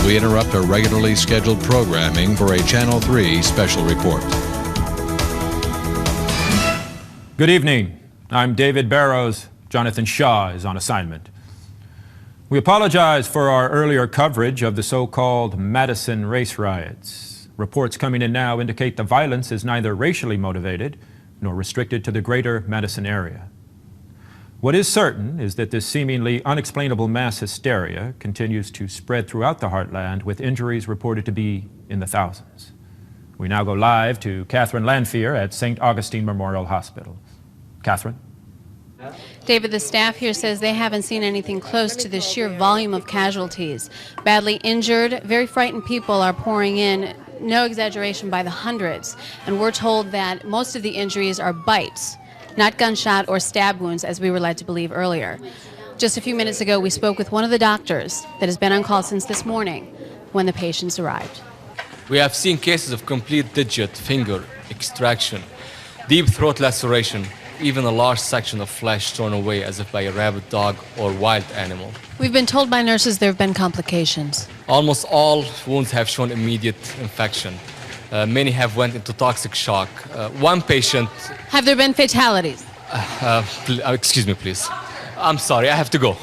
we interrupt our regularly scheduled programming for a Channel 3 special report. Good evening. I'm David Barrows. Jonathan Shaw is on assignment. We apologize for our earlier coverage of the so-called Madison race riots. Reports coming in now indicate the violence is neither racially motivated nor restricted to the greater Madison area. What is certain is that this seemingly unexplainable mass hysteria continues to spread throughout the heartland, with injuries reported to be in the thousands. We now go live to Catherine Lanphier at St. Augustine Memorial Hospital. Catherine? David, the staff here says they haven't seen anything close to the sheer volume of casualties. Badly injured, very frightened people are pouring in, no exaggeration, by the hundreds. And we're told that most of the injuries are bites, not gunshot or stab wounds, as we were led to believe earlier. Just a few minutes ago, we spoke with one of the doctors that has been on call since this morning when the patients arrived. We have seen cases of complete digit, finger extraction, deep throat laceration, even a large section of flesh torn away as if by a rabid dog or wild animal. We've been told by nurses there have been complications. Almost all wounds have shown immediate infection. Many have went into toxic shock. One patient... Have there been fatalities? Excuse me, please. I'm sorry, I have to go.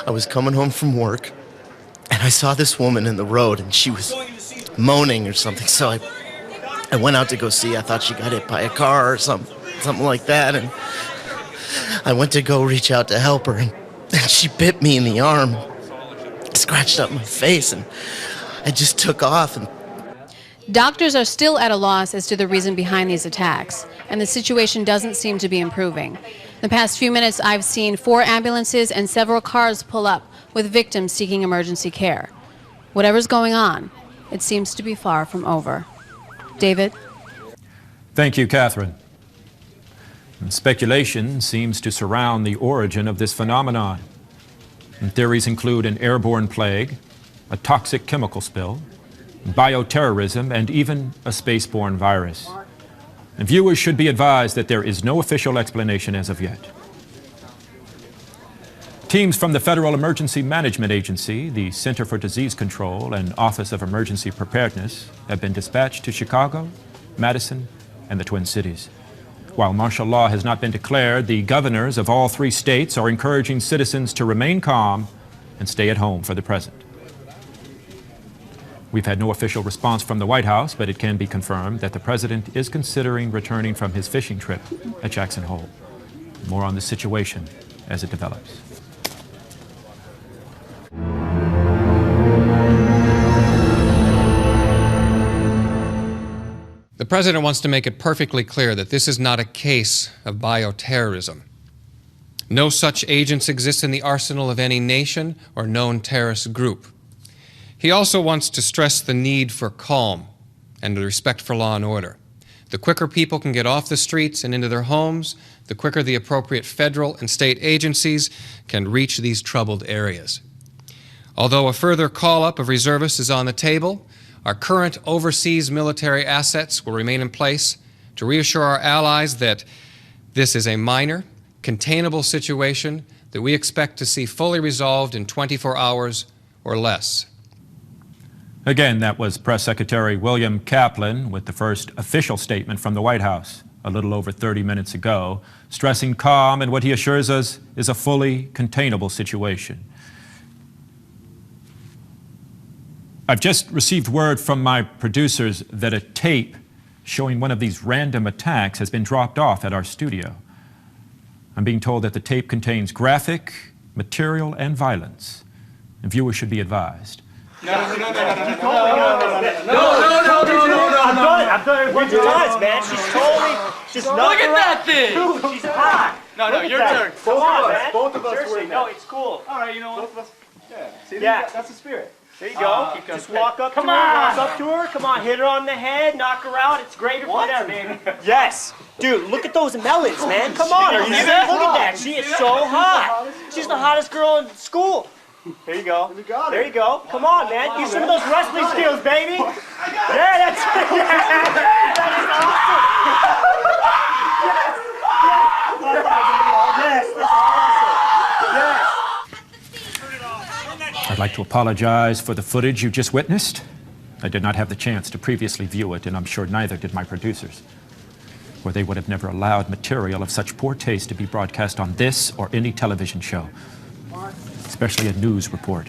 I was coming home from work, and I saw this woman in the road, and she was moaning or something, so I went out to go see. I thought she got hit by a car or something like that, and I went to go reach out to help her, and she bit me in the arm, scratched up my face, and I just took off. And doctors are still at a loss as to the reason behind these attacks, and the situation doesn't seem to be improving. In the past few minutes, I've seen 4 ambulances and several cars pull up with victims seeking emergency care. Whatever's going on, it seems to be far from over. David? Thank you, Catherine. And speculation seems to surround the origin of this phenomenon. And theories include an airborne plague, a toxic chemical spill, bioterrorism, and even a spaceborne virus. And viewers should be advised that there is no official explanation as of yet. Teams from the Federal Emergency Management Agency, the Center for Disease Control, and Office of Emergency Preparedness have been dispatched to Chicago, Madison, and the Twin Cities. While martial law has not been declared, the governors of all 3 states are encouraging citizens to remain calm and stay at home for the present. We've had no official response from the White House, but it can be confirmed that the president is considering returning from his fishing trip at Jackson Hole. More on the situation as it develops. The president wants to make it perfectly clear that this is not a case of bioterrorism. No such agents exist in the arsenal of any nation or known terrorist group. He also wants to stress the need for calm and the respect for law and order. The quicker people can get off the streets and into their homes, the quicker the appropriate federal and state agencies can reach these troubled areas. Although a further call-up of reservists is on the table, our current overseas military assets will remain in place to reassure our allies that this is a minor, containable situation that we expect to see fully resolved in 24 hours or less. Again, that was Press Secretary William Kaplan with the first official statement from the White House a little over 30 minutes ago, stressing calm and what he assures us is a fully containable situation. I've just received word from my producers that a tape showing one of these random attacks has been dropped off at our studio. I'm being told that the tape contains graphic material and violence, and viewers should be advised. No. I'm done it a bunch of times, man. She's totally just not. Look at that thing! She's hot. No, your turn. Come on, man. Both of us Seriously, were no, it's cool. All right, you know what? See, Yeah. that's the spirit. There you go. Just walk up to her, walk up to her. Come on, hit her on the head, knock her out. It's greater for them, baby. Yes. Dude, look at those melons, man. Come on. Are you serious? Look at that. She is so hot. She's the hottest girl in school. There you go. There you go. Come on, man. Use some of those wrestling skills, baby. Yeah, that's it. That is awesome. Yes, that's awesome. Yes. I'd like to apologize for the footage you just witnessed. I did not have the chance to previously view it, and I'm sure neither did my producers, or they would have never allowed material of such poor taste to be broadcast on this or any television show, especially a news report.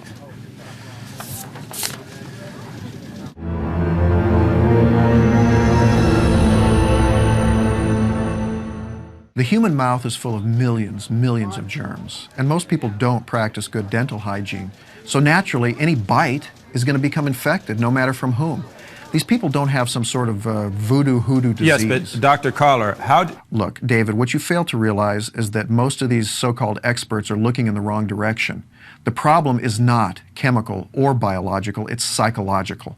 The human mouth is full of millions of germs, and most people don't practice good dental hygiene. So naturally, any bite is going to become infected, no matter from whom. These people don't have some sort of voodoo hoodoo disease. Yes, but Dr. Collar, Look, David, what you fail to realize is that most of these so-called experts are looking in the wrong direction. The problem is not chemical or biological, it's psychological.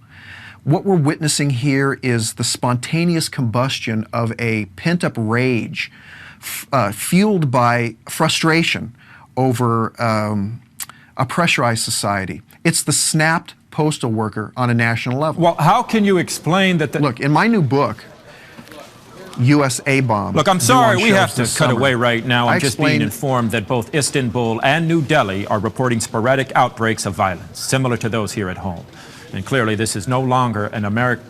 What we're witnessing here is the spontaneous combustion of a pent-up rage fueled by frustration over a pressurized society. It's the snapped postal worker on a national level. Well, how can you explain that Look, in my new book, USA Bomb. Look, I'm sorry, we have to cut away right now. I'm just being informed that both Istanbul and New Delhi are reporting sporadic outbreaks of violence, similar to those here at home. And clearly this is no longer an American...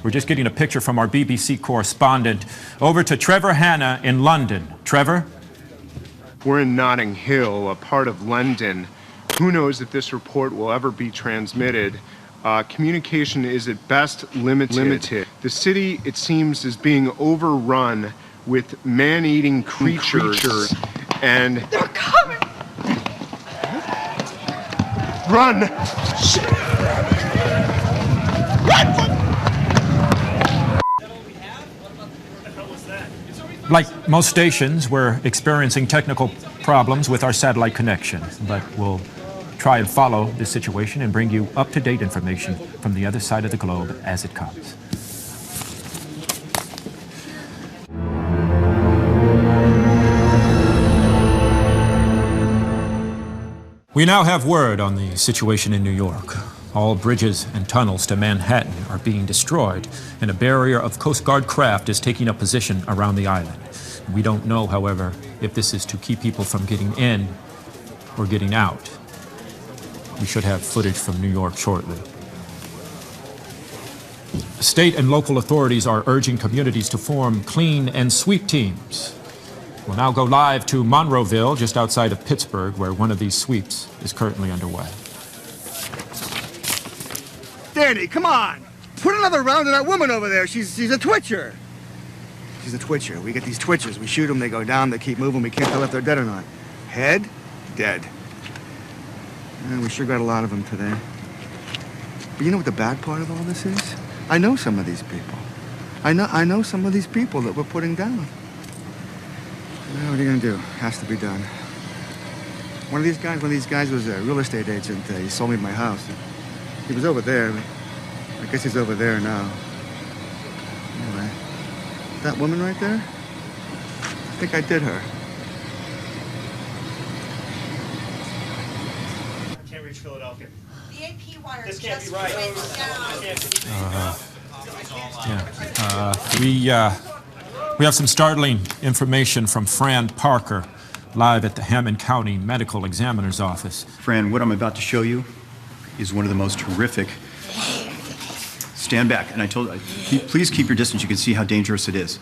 We're just getting a picture from our BBC correspondent. Over to Trevor Hanna in London. Trevor? We're in Notting Hill, a part of London. Who knows if this report will ever be transmitted? Communication is at best limited. The city, it seems, is being overrun with man-eating creatures. And... They're coming! Run! Run! Like most stations, we're experiencing technical problems with our satellite connection, but we'll try and follow this situation and bring you up-to-date information from the other side of the globe as it comes. We now have word on the situation in New York. All bridges and tunnels to Manhattan are being destroyed, and a barrier of Coast Guard craft is taking up position around the island. We don't know, however, if this is to keep people from getting in or getting out. We should have footage from New York shortly. State and local authorities are urging communities to form clean and sweep teams. We'll now go live to Monroeville, just outside of Pittsburgh, where one of these sweeps is currently underway. Danny, come on! Put another round on that woman over there. She's a twitcher. She's a twitcher. We get these twitchers. We shoot them, they go down, they keep moving. We can't tell if they're dead or not. Head, dead. We sure got a lot of them today. But you know what the bad part of all this is? I know some of these people. I know some of these people that we're putting down. What are you gonna do? Has to be done. One of these guys was a real estate agent. He sold me my house. He was over there. I guess he's over there now. Anyway, that woman right there, I think I did her. I can't reach Philadelphia. The AP wire This can't just be right. We have some startling information from Fran Parker, live at the Hammond County Medical Examiner's Office. Fran, what I'm about to show you is one of the most horrific. Stand back, and I told you, please keep your distance. You can see how dangerous it is.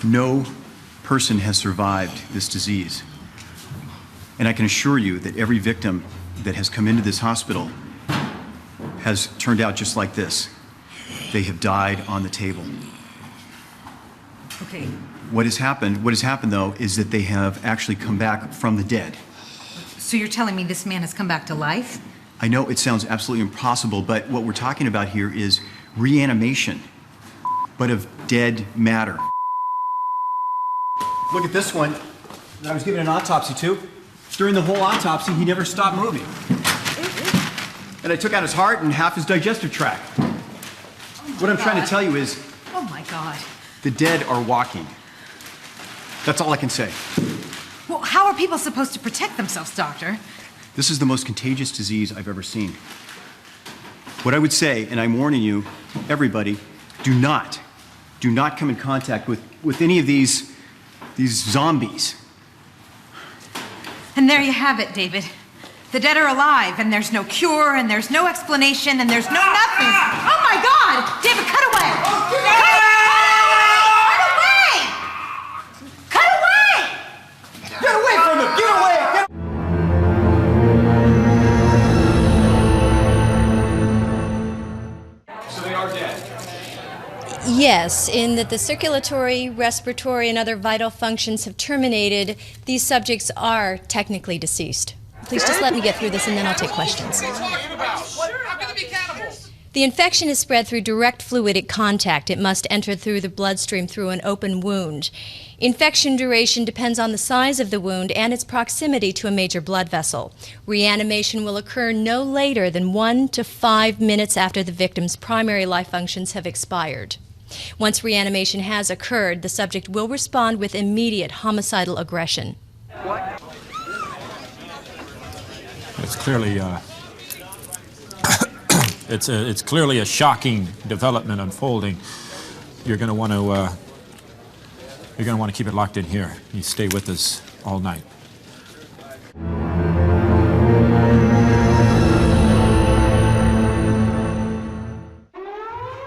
No person has survived this disease. And I can assure you that every victim that has come into this hospital has turned out just like this. They have died on the table. Okay. What has happened though, is that they have actually come back from the dead. So you're telling me this man has come back to life? I know it sounds absolutely impossible, but what we're talking about here is reanimation, but of dead matter. Look at this one that I was giving an autopsy to. During the whole autopsy, he never stopped moving. And I took out his heart and half his digestive tract. What I'm trying to tell you is... Oh my God. The dead are walking. That's all I can say. Well, how are people supposed to protect themselves, Doctor? This is the most contagious disease I've ever seen. What I would say, and I'm warning you, everybody, do not come in contact with any of these zombies. And there you have it, David. The dead are alive, and there's no cure, and there's no explanation, and there's no nothing. Oh my God! David, cut away! Cut away! Get away from him! Get away! So they are dead. Yes, in that the circulatory, respiratory, and other vital functions have terminated, these subjects are technically deceased. Please just let me get through this and then I'll take questions. The infection is spread through direct fluidic contact. It must enter through the bloodstream through an open wound. Infection duration depends on the size of the wound and its proximity to a major blood vessel. Reanimation will occur no later than 1 to 5 minutes after the victim's primary life functions have expired. Once reanimation has occurred, the subject will respond with immediate homicidal aggression. It's clearly it's clearly a shocking development unfolding. You're going to want to keep it locked in here. You stay with us all night.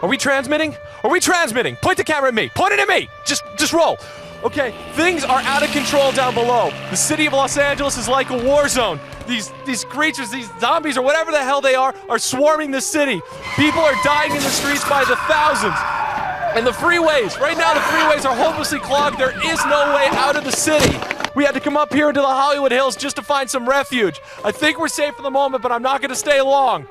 Are we transmitting? Are we transmitting? Point the camera at me. Point it at me. Just roll. Okay, things are out of control down below. The city of Los Angeles is like a war zone. These creatures, these zombies or whatever the hell they are swarming the city. People are dying in the streets by the thousands. And the freeways, right now the freeways are hopelessly clogged. There is no way out of the city. We had to come up here into the Hollywood Hills just to find some refuge. I think we're safe for the moment, but I'm not going to stay long.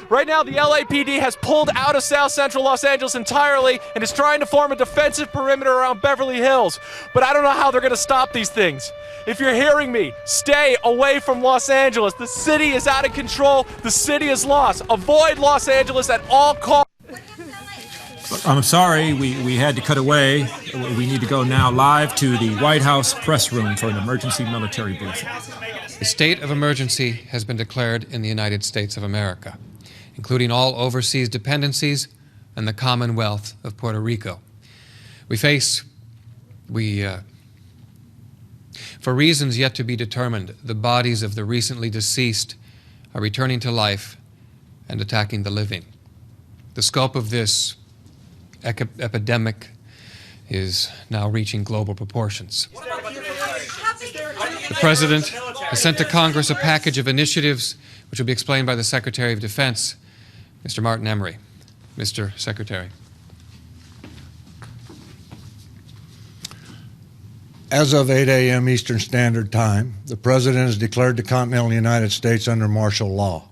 Right now, the LAPD has pulled out of South Central Los Angeles entirely and is trying to form a defensive perimeter around Beverly Hills. But I don't know how they're going to stop these things. If you're hearing me, stay away from Los Angeles. The city is out of control. The city is lost. Avoid Los Angeles at all costs. I'm sorry, we had to cut away. We need to go now live to the White House press room for an emergency military briefing. A state of emergency has been declared in the United States of America, including all overseas dependencies and the Commonwealth of Puerto Rico. For reasons yet to be determined, the bodies of the recently deceased are returning to life and attacking the living. The scope of this epidemic is now reaching global proportions. The President has sent to Congress a package of initiatives which will be explained by the Secretary of Defense, Mr. Martin Emery. Mr. Secretary. As of 8 a.m. Eastern Standard Time, the President has declared the continental United States under martial law.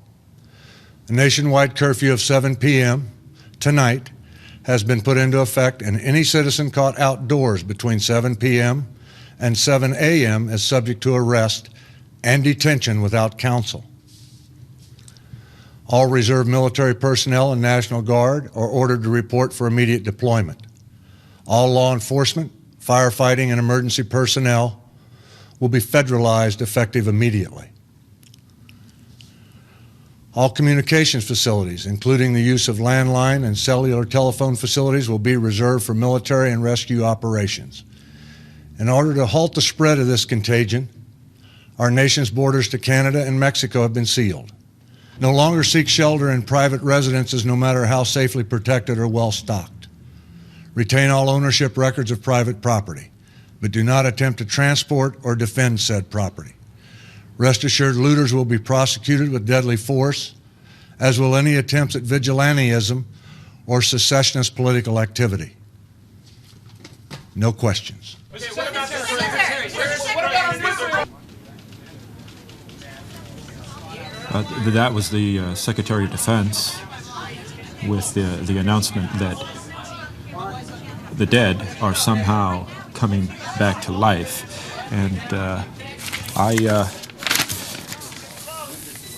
A nationwide curfew of 7 p.m. tonight has been put into effect, and any citizen caught outdoors between 7 p.m. and 7 a.m. is subject to arrest and detention without counsel. All reserve military personnel and National Guard are ordered to report for immediate deployment. All law enforcement, firefighting, and emergency personnel will be federalized effective immediately. All communications facilities, including the use of landline and cellular telephone facilities, will be reserved for military and rescue operations. In order to halt the spread of this contagion, our nation's borders to Canada and Mexico have been sealed. No longer seek shelter in private residences, no matter how safely protected or well stocked. Retain all ownership records of private property, but do not attempt to transport or defend said property. Rest assured, looters will be prosecuted with deadly force, as will any attempts at vigilantism or secessionist political activity. No questions. That was the Secretary of Defense with the announcement that the dead are somehow coming back to life. And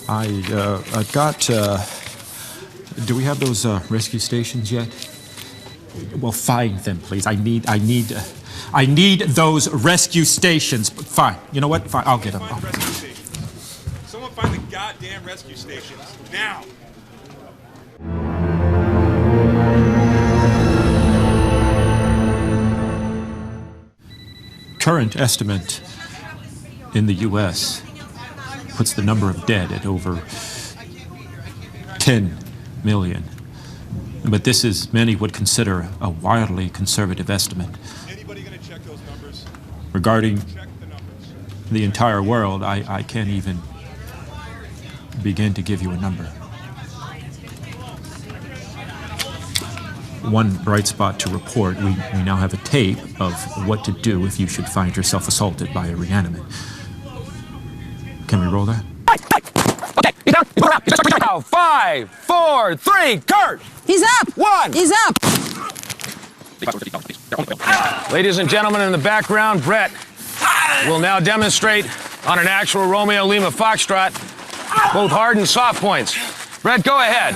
I've got, do we have those rescue stations yet? Well, find them, please. I need those rescue stations. Fine. You know what? Fine. I'll get them. Someone find the goddamn rescue stations now. Current estimate in the U.S. puts the number of dead at over 10 million. But this is, many would consider, a wildly conservative estimate. Regarding the entire world, I can't even begin to give you a number. One bright spot to report, we now have a tape of what to do if you should find yourself assaulted by a reanimate. Can we roll that? Okay, you down? You put her out. Now, 5, 4, 3, Kurt! He's up! 1! He's up! Ladies and gentlemen, in the background, Brett will now demonstrate on an actual Romeo Lima Foxtrot both hard and soft points. Brett, go ahead.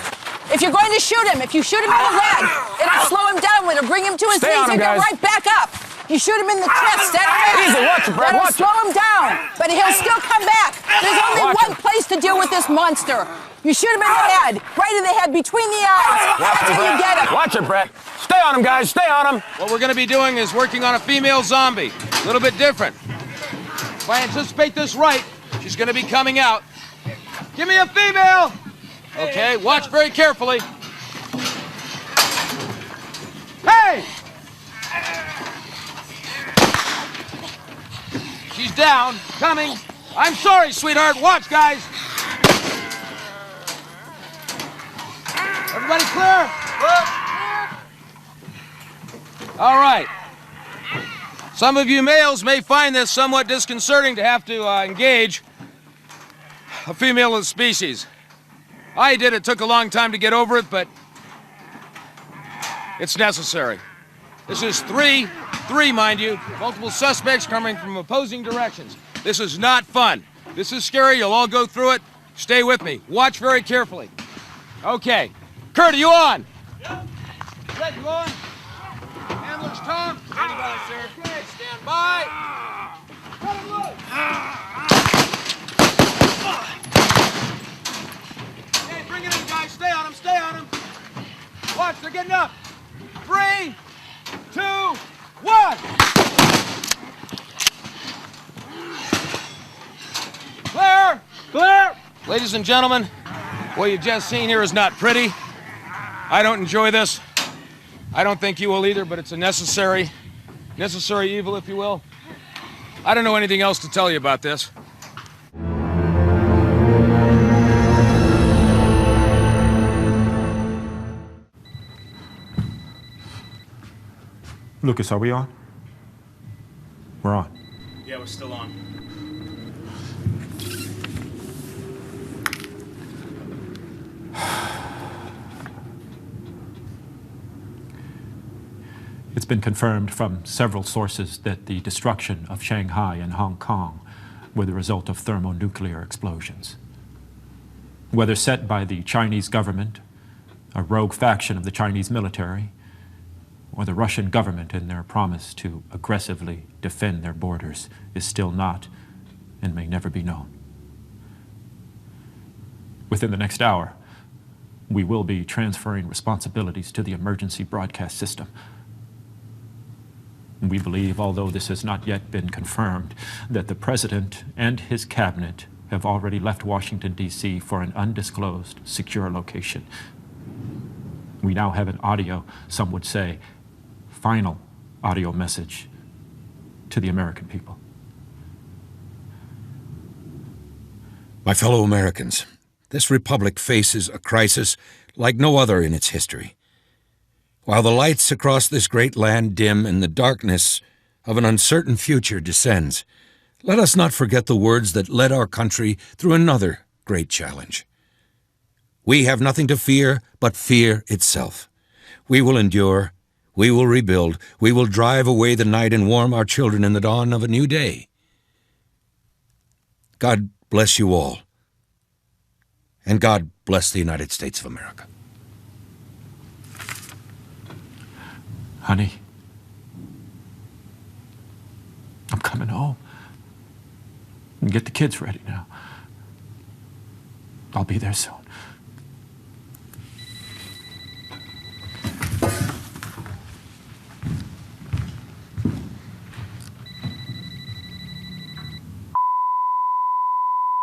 If you're going to shoot him, if you shoot him in the leg, it'll slow him down. It'll bring him to his Stay knees on him, and go guys. right back up. You shoot him in the chest, Easy, watch it, Brett, that'll watch it. slow him down, but he'll still come back. There's only Watch one him. place to deal with this monster. You shoot him in the head, right in the head, between the eyes. That's how you get him. Watch it, Brett. Stay on him, guys. Stay on him. What we're going to be doing is working on a female zombie. A little bit different. If I anticipate this right, she's going to be coming out. Give me a female. Okay, watch very carefully. Hey! She's down, coming. I'm sorry, sweetheart. Watch, guys. Everybody clear? All right. Some of you males may find this somewhat disconcerting to have to engage a female of the species. I did. It took a long time to get over it, but it's necessary. This is 3, mind you, multiple suspects coming from opposing directions. This is not fun. This is scary. You'll all go through it. Stay with me. Watch very carefully. Okay. Kurt, are you on? Yep. Brett, you on? Handlers, Tom? Standing by, sir. Okay, stand by. Cut him loose. Okay, bring it in, guys. Stay on him, stay on him. Watch, they're getting up. 3, 2, 1. Clear! Clear! Ladies and gentlemen, what you've just seen here is not pretty. I don't enjoy this. I don't think you will either, but it's a necessary evil, if you will. I don't know anything else to tell you about this. Lucas, are we on? We're on. Yeah, we're still on. It's been confirmed from several sources that the destruction of Shanghai and Hong Kong were the result of thermonuclear explosions. Whether set by the Chinese government, a rogue faction of the Chinese military, or the Russian government in their promise to aggressively defend their borders is still not and may never be known. Within the next hour, we will be transferring responsibilities to the emergency broadcast system. We believe, although this has not yet been confirmed, that the President and his cabinet have already left Washington, D.C. for an undisclosed, secure location. We now have an audio, some would say, final audio message to the American people. My fellow Americans, this republic faces a crisis like no other in its history. While the lights across this great land dim and the darkness of an uncertain future descends, let us not forget the words that led our country through another great challenge. We have nothing to fear but fear itself. We will endure, we will rebuild, we will drive away the night and warm our children in the dawn of a new day. God bless you all, and God bless the United States of America. Honey, I'm coming home. And get the kids ready now. I'll be there soon.